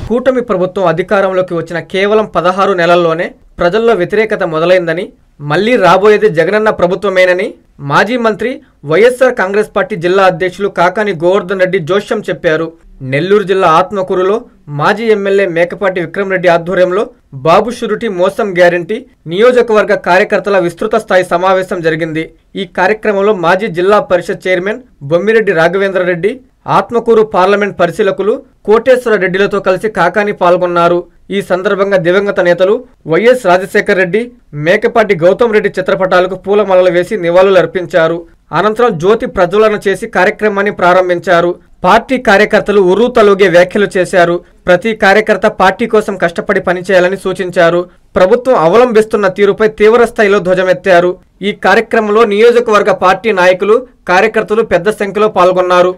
కూటమి ప్రభుత్వం అధికారంలోకి వచ్చిన కేవలం 16 నెలల్లోనే ప్రజల్లో వ్యతిరేకత మొదలైందని, మళ్లీ రాబోయేది జగనన్న ప్రభుత్వమేనని మాజీ మంత్రి వైఎస్ఆర్ కాంగ్రెస్ పార్టీ జిల్లా అధ్యక్షులు కాకాని గోవర్ధన్ రెడ్డి జోష్యం చెప్పారు. నెల్లూరు జిల్లా ఆత్మకూరులో మాజీ ఎమ్మెల్యే మేకపాటి విక్రమరెడ్డి ఆధ్వర్యంలో బాబు షూరిటీ మోసం గ్యారంటీ నియోజకవర్గ కార్యకర్తల విస్తృత స్థాయి సమావేశం జరిగింది. ఈ కార్యక్రమంలో మాజీ జిల్లా పరిషత్ చైర్మన్ బొమ్మిరెడ్డి రాఘవేంద్రరెడ్డి, ఆత్మకూరు పార్లమెంట్ పరిశీలకులు కోటేశ్వర రెడ్డిలతో కలిసి కాకాని పాల్గొన్నారు. ఈ సందర్భంగా దివంగత నేతలు వైఎస్ రాజశేఖర్ రెడ్డి, మేకపాటి గౌతమ్ రెడ్డి చిత్రపటాలకు పూలమాలలు వేసి నివాళులర్పించారు. అనంతరం జ్యోతి ప్రజ్వలన చేసి కార్యక్రమాన్ని ప్రారంభించారు. పార్టీ కార్యకర్తలు ఉర్రూతలూగే వ్యాఖ్యలు చేశారు. ప్రతి కార్యకర్త పార్టీ కోసం కష్టపడి పనిచేయాలని సూచించారు. ప్రభుత్వం అవలంబిస్తున్న తీరుపై తీవ్ర స్థాయిలో ధ్వజమెత్తారు. ఈ కార్యక్రమంలో నియోజకవర్గ పార్టీ నాయకులు, కార్యకర్తలు పెద్ద సంఖ్యలో పాల్గొన్నారు.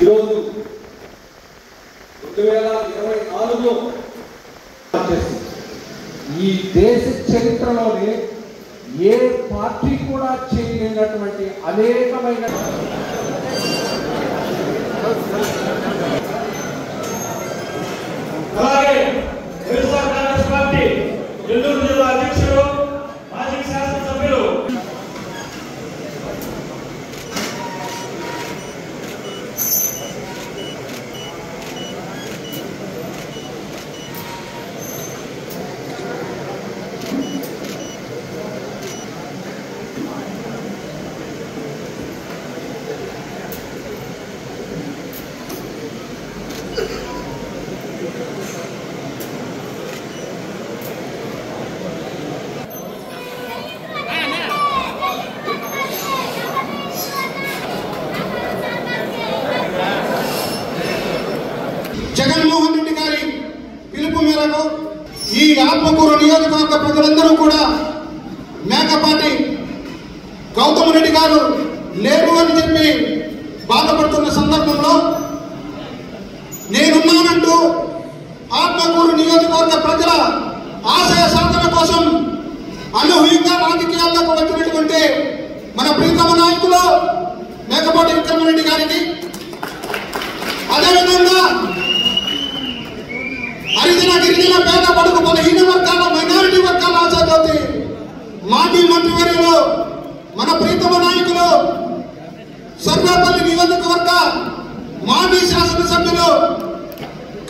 ఈరోజు 2024లో ఈ దేశ చరిత్రలోనే ఏ పార్టీ కూడా చేయలేనటువంటి అనేకమైన అలాగే వైఎస్ఆర్ కాంగ్రెస్ పార్టీ నెల్లూరు జిల్లా అధ్యక్షులు, మాజీ శాసనసభ్యులు జగన్మోహన్ రెడ్డి గారి పిలుపు మేరకు ఈ ఆత్మకూరు నియోజకవర్గ ప్రజలందరూ కూడా మేకపాటి గౌతమ్ రెడ్డి గారు లేరు అని చెప్పి బాధపడుతున్న సందర్భంలో నేనున్నానంటూ ఆత్మకూరు నియోజకవర్గ ప్రజల ఆశయ సాధన కోసం అనూహ్యంగా రాజకీయాల్లోకి వచ్చినటువంటి మన ప్రీతమ నాయకులు మేకపాటి విక్రమరెడ్డి గారికి, అదేవిధంగా హరిజన గిరిజన పేద బడుగు బలహీన వర్గాల మైనారిటీ వర్గాల ఆశాజ్యోతి మాజీ మంత్రివర్యులు మన ప్రీతమ నాయకులు సర్వేపల్లి నియోజకవర్గ మాజీ శాసనసభ్యులు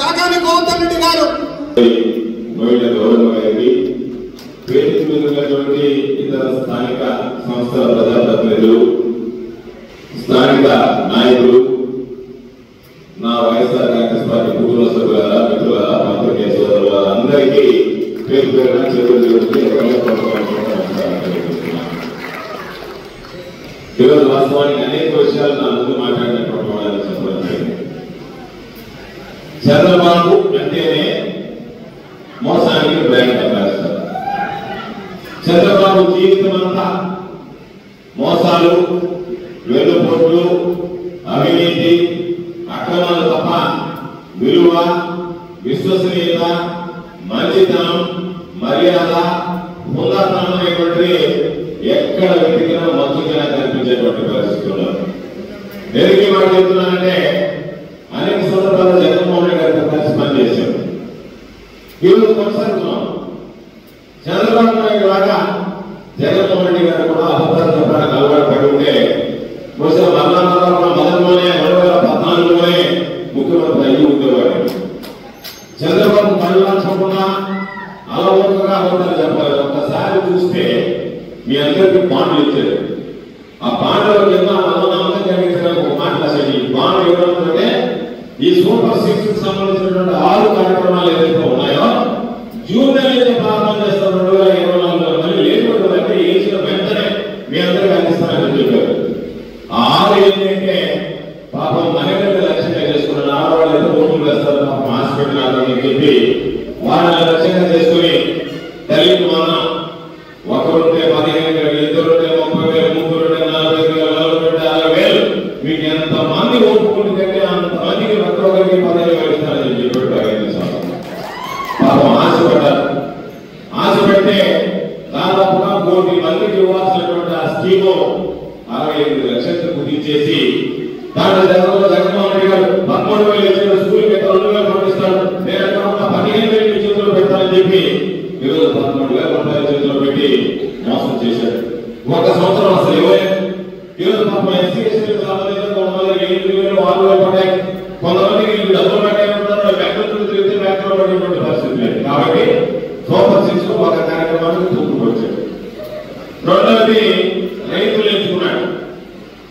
కాకాని గోవర్ధన్ రెడ్డి గారు, ఇతర స్థానిక సంస్థల ప్రజాప్రతినిధులు, స్థానిక నాయకులు, నా వైఎస్ఆర్ కాంగ్రెస్ పార్టీ కుటుంబ సభ్యుల మిత్రుల పాత్రికేయ సోదరుల అందరికీ పేరు పేరున ఈరోజు వాస్తవానికి అనేక విషయాలు నా ముందు మాట్లాడినటువంటి వాళ్ళని చెప్పడం జరిగింది. చంద్రబాబు అంటేనే మోసానికి బ్రాండ్ అంబాసిడర్. చంద్రబాబు జీవితం అంతా మోసాలు, వెన్నుపోట్లు, అవినీతి, అక్రమాలు తప్ప విలువ, విశ్వసనీయత, మంచితనం, మర్యాద, హుందాతనం అనేటువంటి ఎక్కడ వెతికినా మంచిగా కనిపించేటువంటి పరిస్థితుల్లో దేనికి మాట చెప్తున్నానంటే అనేక సందర్భాల్లో జగన్మోహన్ రెడ్డి గారితో కలిసి పనిచేశారు. ఈరోజు కొనసాగుతున్నాం. చంద్రబాబు నాయుడు లాగా జగన్మోహన్ రెడ్డి గారు కూడా అబద్ధాలు చెప్పడానికి అలవాటు పడి ఉంటే బహుశా మొదట్లోనే 2014లోనే ముఖ్యమంత్రి అయ్యి ఉండేవాడు. చంద్రబాబు మళ్ళా అలవోకగా అబద్ధాలు చెప్పారు. ఒక్కసారి చూస్తే మీ అందరికీ బాండ్లు ఇచ్చారు. ఆ బాండ్ల కింద నమ్మకం కలిగించడానికి ఒక మాట రాశాడు. ఈ బాండ్ ఇవ్వడంతోనే ఈ సూపర్ 6 సంబంధించినటువంటి 6 కార్యక్రమాలు ఏదైతే ఉన్నాయో జూన్ నెల ప్రారంభం చేస్తారు 2024లో. మళ్ళీ లేకపోతే ఏసిన వెంటనే మీ అందరికీ అందిస్తారని చెప్పారు. ఆ 6 ఏంటంటే పాపం మహిళలు లక్ష్యంగా చేసుకున్న ఆడవాళ్ళు అయితే ఓట్లు వేస్తారు, పాపం హాస్పిటల్ అని చెప్పి వాళ్ళని లక్ష్యంగా చేసుకుని తల్లికి మనం ఒకరుంటే 15,000, ఇద్దరుంటే 30,000, ముగ్గురుంటే 40,000, నలుగురుంటే 60,000, మీకు ఎంత మంది ఓపుకుంటే అంతమందికి ఒక్కొక్కరికి 15,000 ఇస్తారని చెప్పి పాపం ఆశపడ్డారు. ఆశపడితే దాదాపుగా 1,00,00,000 స్కీము 65 లక్షలకు కుదించేసి దాంట్లో జగన్మోహన్ రెడ్డి గారు 13,000 ఇచ్చిన స్కూల్ కి 2,000 పంపిస్తాడు, నేను 15,000 చేతుల్లో పెడతానని చెప్పి ఈరోజు 13,000 రూపాయల చేతుల్లో పెట్టి మోసం చేశారు. ఒక సంవత్సరం అసలు ఇవ్వలేదు. ఈరోజు పాపం ఎస్సీ ఎస్టీలకు సంబంధించిన కొంతమందికి 8,000 6,000 పడ్డాయి, కొంతమందికి డబ్బులు కట్టాలంటారు, బ్యాంకులు తిరిగితే బ్యాంకులో పడేటువంటి పరిస్థితి లేదు. కాబట్టి సూపర్ సిక్స్ ఒక కార్యక్రమానికి తూపుకొచ్చాడు. రెండవది రైతులు ఎంచుకున్నాడు,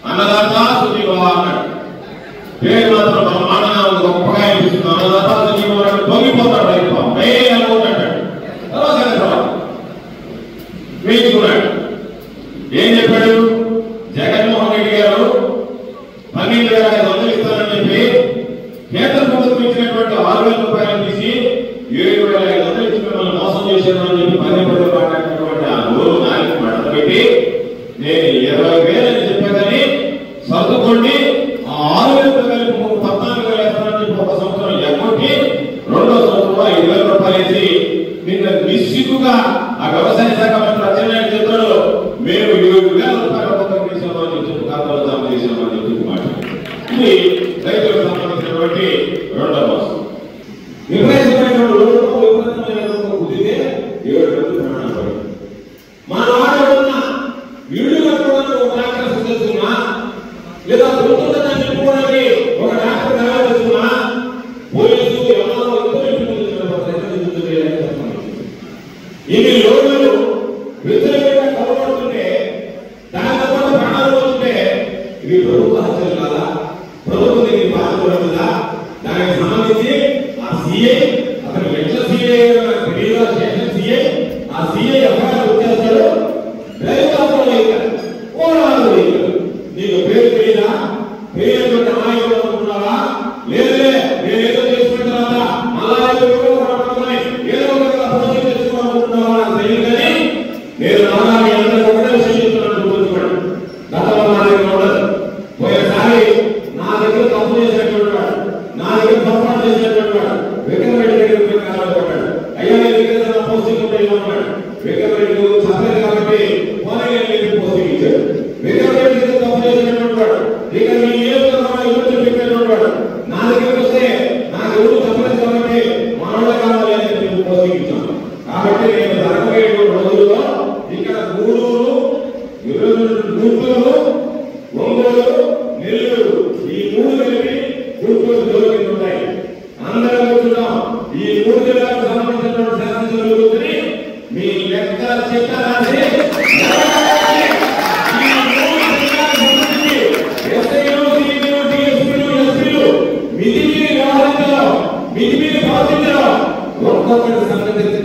అన్నదాత సుఖీభవ అన్నాడు. పేరు మాత్రం బ్రహ్మాండంగా ఉంది, గొప్పగా అనిపిస్తుంది. అన్నదాత సుఖీభవ అంటే పొంగిపోతాడు రైతు, అనుకుంటాడు. తర్వాత వేయించుకున్నాడు. ఏం చెప్పాడు? జగన్మోహన్ రెడ్డి గారు 12,500 ఇస్తానని చెప్పి కేంద్ర ప్రభుత్వం ఇచ్చినటువంటి 6,000 రూపాయలు తీసి 7,500 ఇచ్చి మిమ్మల్ని మోసం చేశారని చెప్పి పదే మాట్లాడినటువంటి ఆ నోరు నాయకు పెట్టి నేను 20,000 అని చెప్పానని సర్దుకోండి, ఆ 6,000 కలిపి 14,000 వేస్తానని చెప్పి ఒక సంవత్సరం ఎగ్గొట్టి రెండో సంవత్సరంలో 5,000 రూపాయలు వేసి నిన్న నిశ్చితుగా ఆ వ్యవసాయ శాఖ మంత్రి అచ్చెన్నాయుడు చెప్తాడు, మేము 7,000 రూపాయల మొత్తం చేసామని చెప్పి ఖాతాలో జమ చేసామని చెప్పి మాట్లాడారు. ఇది రైతులకు సంబంధించినటువంటి రెండో మోసం. కుదిరితే 7 మంది ప్రాణాలు పడింది. మన వాడున్న ఇళ్ళు కట్టుకోవడానికి ఒక డాక్టర్ సిద్ధస్తున్నా, లేదా ప్రభుత్వం చెప్పుకోవడానికి ఒక డాక్టర్ కావాల్సిన పోలీసు ఎవరో ఇన్ని లోన్లు వ్యతిరేకంగా కలబడుతుంటే దానితో పాటు ప్రాణాలు పోతుంటే ఇవి ప్రభుత్వ హత్యలు కాదా? ప్రభుత్వం దీనికి బాధపడుతుందా? దానికి సంబంధించి ఆ సిఐ అతను ఎట్లా సిఐ స్టేషన్ సిఐ ఆ సిఐ ఎఫ్ఐఆర్ వచ్చేస్తాడు, నీకు పేరు తెలియదా? పేరు నాయకులు అనుకుంటున్నావా? లేదే నేనేదో చేసుకున్న తర్వాత మళ్ళా ఏదో ఒక తెచ్చుకోవాలనుకుంటున్నావా? తెలియదు. కానీ నేను నాలుగు అందరూ ఒకటే విషయం చెప్తున్నాను, గుర్తుంచుకోండి. గతంలో నా దగ్గర ఉండదు. పోయేసారి నా దగ్గర తప్పు చేసినటువంటి వాడు, నా దగ్గర పొరపాటు చేసినటువంటి వాడు వెంకటరెడ్డి దగ్గర కావాలనుకుంటాడు. అయ్యా నేను దగ్గర పోస్టింగ్ ఉంటాయి అన్నాడు. వెంకటరెడ్డి సపరేట్ కాబట్టి పోనీ పోస్టింగ్ ఇచ్చాడు. వెంకటరెడ్డి దగ్గర తప్పు చేసినటువంటి వాడు ఇక మీ చెప్పినటువంటి వాడు నా దగ్గరికి వస్తే నాకు ఎవరు సపరేట్ కాబట్టి మానవుడు కావాలి అని చెప్పి పోస్టింగ్ ఇచ్చాను. కాబట్టి నేను జరగబోయే రోజుల్లో ఇక్కడ గూడూరు, గుంటూరు, ఒంగోలు, నెల్లూరు ఈ 3 కలిపి గుంటూరు జోలికి ఉంటాయి. అందరం కూర్చున్నాం. ఈ 3 జిల్లాలకు సంబంధించినటువంటి శాసనసభ్యులు కూర్చుని మీ లెక్క చెక్క రాసి మిదిమీది పాటించడం ఒక్కొక్కటి సంబంధించి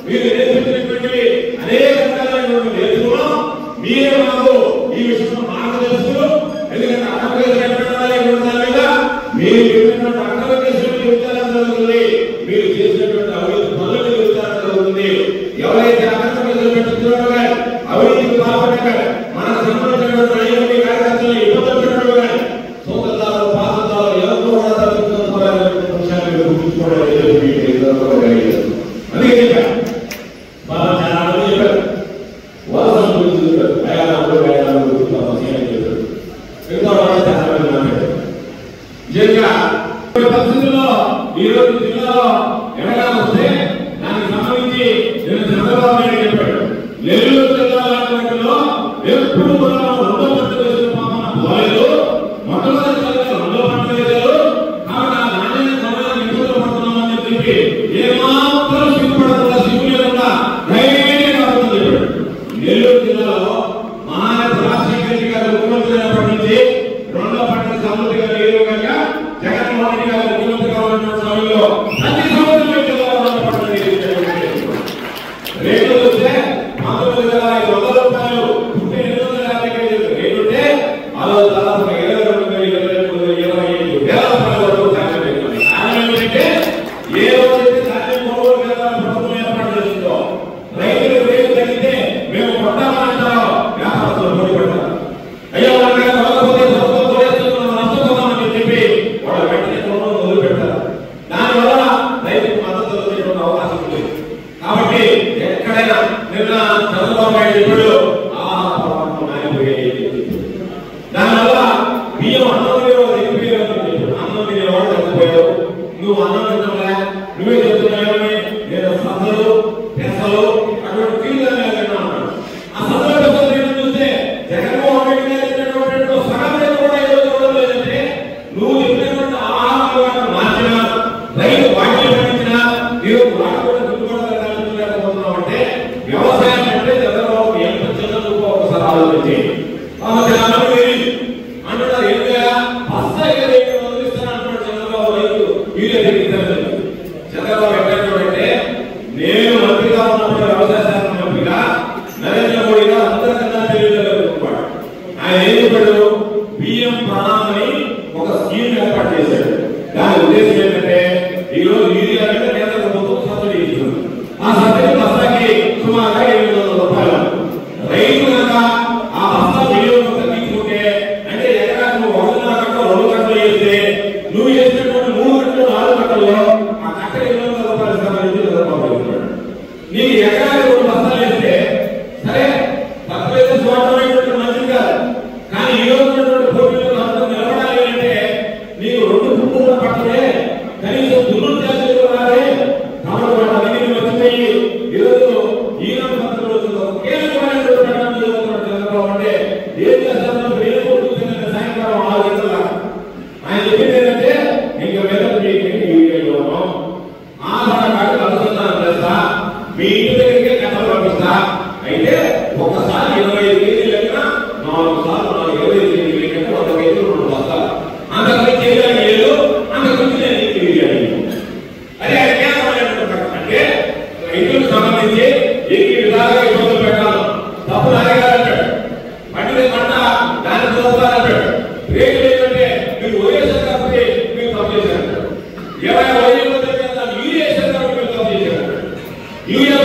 మీరు నేర్పించినటువంటి అనేక రకాలైనటువంటి నేర్చుకున్నాం. మీరే మాకు ఈ విషయంలో మార్గదర్శకులు. ఎందుకంటే మీరు చెప్పినటువంటి అక్రమకేశ్వరుడి విచారణ జరుగుతుంది, మీరు చేసినటువంటి అవినీతి పనుల విచారణ జరుగుతుంది. ఎవరైతే అక్రమకేశ్వరులు పెట్టించడం కానీ అవినీతికి పాల్పడ్డారు, మనకు సంబంధించినటువంటి నాయకుడి కార్యకర్తలు ఇబ్బందులు పెట్టడం కానీ సొంతదారులు పాత్రదారులు ఎవరు విషయాన్ని గుర్తుంచుకోవడం. అందుకే చెప్పారు బాగా చాలా మంది చెప్పారు, వలసల గురించి చెప్పారు, ప్రయాణాలు గురించి చెప్పారు, మిగతా వాళ్ళు చాలా మంది మాట్లాడారు. నిజంగా పరిస్థితుల్లో ఈ రోజు జిల్లాలో ఎడగా వస్తే దానికి సంబంధించి నేను చంద్రబాబు నాయుడు చెప్పాడు, నెల్లూరు జిల్లాలో ఎప్పుడు కూడా 2వ పంట వేసిన పాపన పోలేదు, మొట్టమొదటి జిల్లాలో 2వ పంట వేశారు. కాబట్టి ఆ నాణ్యత కొనాలని ఇబ్బందులు పడుతున్నామని చెప్పి ఏమాత్రం సిగ్గుపడకుండా సిగ్గు లేకుండా ధైర్యంగా కావాలని చెప్పాడు. నెల్లూరు జిల్లాలో మహానేత రాజశేఖర రెడ్డి గారు ముఖ్యమంత్రి అయినప్పటి నుంచి 2వ పంటకు సమృద్ధిగా నీరు కనుక జగన్మోహన్ రెడ్డి గారు ముఖ్యమంత్రి కావాలన్న సమయంలో ప్రతి సంవత్సరం జిల్లాలో 2వ పంట రేట్లు వస్తే 19,500 రూపాయలు 850 రేటు ఉంటే ఆ రోజు దాదాపు మీరే తెలియదు. చంద్రబాబు ఎక్కడంటే నేను మంత్రిగా ఉన్నప్పుడు వ్యవసాయ శాఖ మంత్రిగా నరేంద్ర మోడీగా అందరికన్నా తెలియజేయగలుగుతున్నాడు. ఆయన ఏం చెప్పాడు? బియ్యం ప్రణామని ఒక స్కీమ్ ఏర్పాటు చేశాడు. దాని ఉద్దేశం ఏంటంటే ఈరోజు యూరియా అంటే కేంద్ర ప్రభుత్వం సబ్సిడీ ఇస్తుంది. ఆ సబ్సిడీ బస్తాకి సుమారుగా 700 రూపాయలు. రైతు కనుక ఆ బస్తా వినియోగం తగ్గించుకుంటే అంటే ఎకరాకు 1.5 గంటలు 2 గంటలు వేస్తే నువ్వు వేసినటువంటి 3 గంటలు 4 గంటల్లో ఆ కట్ట 700 రూపాయలు సంబంధించి చదువుకోగలుగుతాడు. నీకు ఎకరాకు 2 బస్తాలు వేస్తే సరే తక్కువ చూడటం మంచిది కాదు. కానీ ఈ రోజు పోటీలు అందరూ నిలబడాలి అంటే నీకు 2 పుట్టులు పట్టలే కనీసం దుర్నులు చేసేది రాదే. కాబట్టి వాళ్ళ దగ్గర వచ్చిపోయి ఈరోజు ఈనాడు పత్రికలు కీలకమైనటువంటి అంటే ఏం చేస్తారో సాయంకాలం 6 గంటల ఆయన చెప్పింది ఏంటంటే ఇంకా మీద ఆధార్ కార్డు అనుసంధానం చేస్తా, మీ ఇంటి దగ్గరికి కట్టలు పంపిస్తా. అయితే ఒకసారి 25 కేజీలు లెక్కన 4 సార్లు 25 కేజీలు లెక్కన 100 కేజీలు 2 బస్తాలు అంతకు చేయడానికి లేదు. అంతకుమించి నేను అదే అంటే రైతులకు సంబంధించి ఎన్ని విధాలుగా ఇబ్బందులు పెట్టాలి. తప్పు నాదే కాదంటాడు. పండిన పంట దాన్ని చూస్తారంటాడు. రేట్లు ఏంటంటే మీరు వైఎస్ఆర్ కాబట్టి మీరు తప్పు చేశారంటాడు. ఏమైనా యూరియా వేసారు కాబట్టి మీరు తప్పు చేశారంటాడు. యూరియా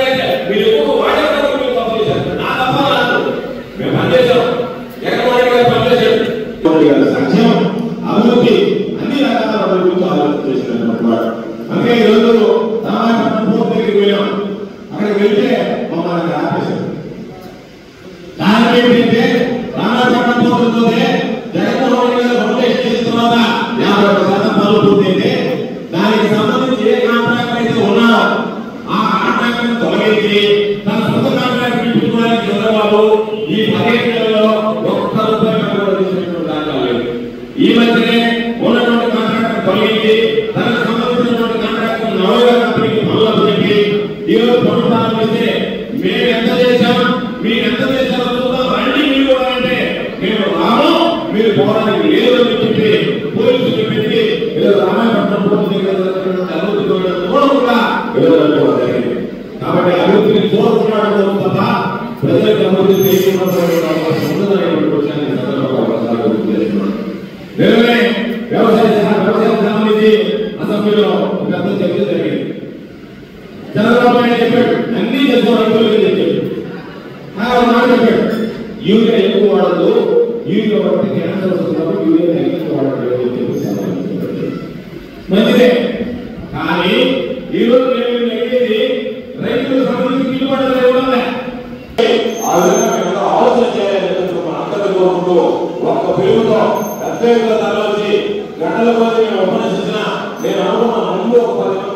అంటే మీరు ఎక్కువ వాడారు కాబట్టి మీరు తప్పు చేశారు. నా తప్ప నాకు మేము పనిచేశాం. జగన్మోహన్ గారు పనిచేశాడు. సంక్షేమం అభివృద్ధి అన్ని రకాల అభివృద్ధి ఆలోచన చేసినటువంటి అందుకే ఈరోజు రామాయపట్నం పోర్టు దగ్గరికి వెళ్ళాం. అక్కడికి వెళ్తే మమ్మల్ని ఆపేశారు. కారణం ఏంటంటే రామాయపట్నం పోర్టుతోనే జగన్మోహన్ గారు ఫౌండేషన్ చేసిన తర్వాత 51% పనులు పూర్తయితే దానికి సంబంధించి ఏ కాంట్రాక్టర్ అయితే ఉన్నారో ఆ కాంట్రాక్టర్ తొలగించి తన సొంత కాంట్రాక్ట్ పెట్టుకోవడానికి చంద్రబాబు ఈ 15 నెలల్లో ఒక్క రూపాయి తీసుకున్నటువంటి దాఖలు లేదు. ఈ మధ్యనే ఉన్నటువంటి కాంట్రాక్టర్ తొలగించి తనకు సంబంధించినటువంటి కాంట్రాక్టర్ నవోదయ కంపెనీకి పనులు చెప్పి ఈరోజు పనులు ప్రారంభిస్తే మేము ఎంత చేశాం, మీరు ఎంత చేశారో చూద్దాం రండి మీరు కూడా అంటే మేము రాము, మీరు పోవడానికి లేదు అని చెప్పి పోలీసులు పెట్టి రామాయపట్నం అభివృద్ధి కూడా కాబట్టి అభివృద్ధిని కోరుకున్నాడు తప్ప ప్రజలకు అభివృద్ధి నిజమే. వ్యవసాయ సంబంధించి అసెంబ్లీలో పెద్ద చర్చ జరిగింది. చంద్రబాబు నాయుడు చెప్పాడు అన్ని చేసేవాళ్ళు చెప్పాడు. మాట చెప్పాడు యూరియా ఎక్కువ వాడదు, యూరియా వాడితే క్యాన్సర్ వస్తున్నప్పుడు యూరియా ఎక్కువ వాడలేదు మంచిదే. కానీ ఈరోజు మేము అడిగేది రైతులకు సంబంధించి గిట్టుబాటు ఇవ్వాలి. ఆ విధంగా మేము ఆలోచన చేయాలని అందరికీ కోరుకుంటూ ఒక్క పిలుపుతో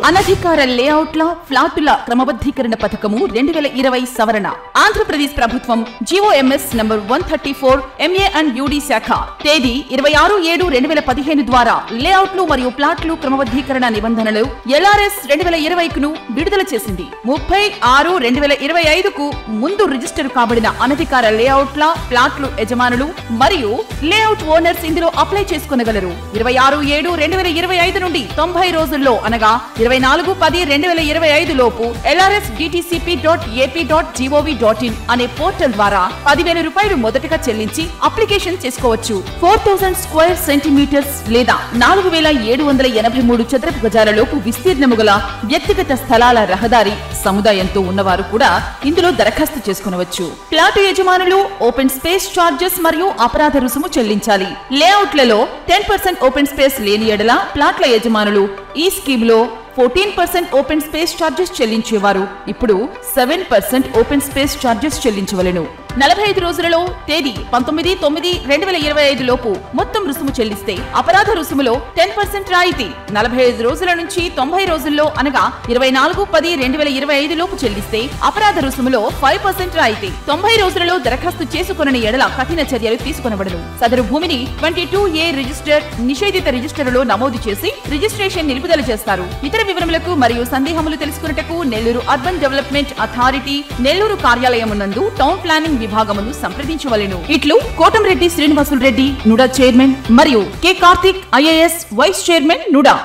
అనధికార లేఅవుట్ల ఫ్లాటుల క్రమబద్ధీకరణ పథకము 2020 సవరణ. ఆంధ్రప్రదేశ్ ప్రభుత్వం GOMS number 134 MA and UD శాఖ తేదీ 26/7/2015 ద్వారా లేఅవుట్లు మరియు ప్లాట్లు క్రమబద్ధీకరణ నిబంధనలు LRS 2020ను విడుదల చేసింది. 30/6/2025కు ముందు రిజిస్టర్ కాబడిన అనధికార లేఅవుట్ల ప్లాట్లు యజమానులు మరియు లేఅవుట్ ఓనర్స్ ఇందులో అప్లై చేసుకొనగలరు. 26/7/2025 నుండి 90 రోజుల్లో అనగా 24/10/2025 లోపు lrsdtcp.ap.gov.in అనే పోర్టల్ ద్వారా 10,000 రూపాయలు మొదటగా చెల్లించి అప్లికేషన్ చేసుకోవచ్చు. 4000 స్క్వేర్ సెంటీమీటర్స్ లేదా 4783 చదరపు గజాల లోపు విస్తీర్ణము గల వ్యక్తిగత స్థలాల రహదారి సముదాయంతో ఉన్నవారు కూడా ఇందులో దరఖాస్తు చేసుకొనవచ్చు. ప్లాటు యజమానులు ఓపెన్ స్పేస్ చార్జెస్ మరియు అపరాధ రుసుము చెల్లించాలి. లేఅవుట్లలో 10% ఓపెన్ స్పేస్ లేని ఎడల ప్లాట్ల యజమానులు ఈ స్కీమ్ లో 14% ఓపెన్ స్పేస్ చార్జెస్ చెల్లించేవారు ఇప్పుడు 7% ఓపెన్ స్పేస్ చార్జెస్ చెల్లించవలెను. 45 రోజులలో తేదీ 19/9/2025 లోపు మొత్తం రుసుము చెల్లిస్తే అపరాధ రుసుములో 10% రాయితీ. 45 రోజుల నుంచి 90 రోజుల్లో అనగా 24/10/2025 లోపు చెల్లిస్తే అపరాధ రుసుములో 5% రాయితీ. 90 రోజులలో దరఖాస్తు చేసుకొనని ఎడల కఠిన చర్యలు తీసుకొనబడను. సదరు భూమిని 22A రిజిస్టర్ నిషేధిత రిజిస్టర్లో నమోదు చేసి రిజిస్ట్రేషన్ నిలుపుదల చేస్తారు. ఇతర వివరములకు మరియు సందేహములు తెలుసుకున్నటకు Nellore urban development authority Nellore కార్యాలయమునందు టౌన్ ప్లానింగ్ విభాగమును సంప్రదించవలెను. ఇట్లు కోటంరెడ్డి శ్రీనివాసులు రెడ్డి నుడా చైర్మన్ మరియు K Karthik IAS vice chairman NUDA.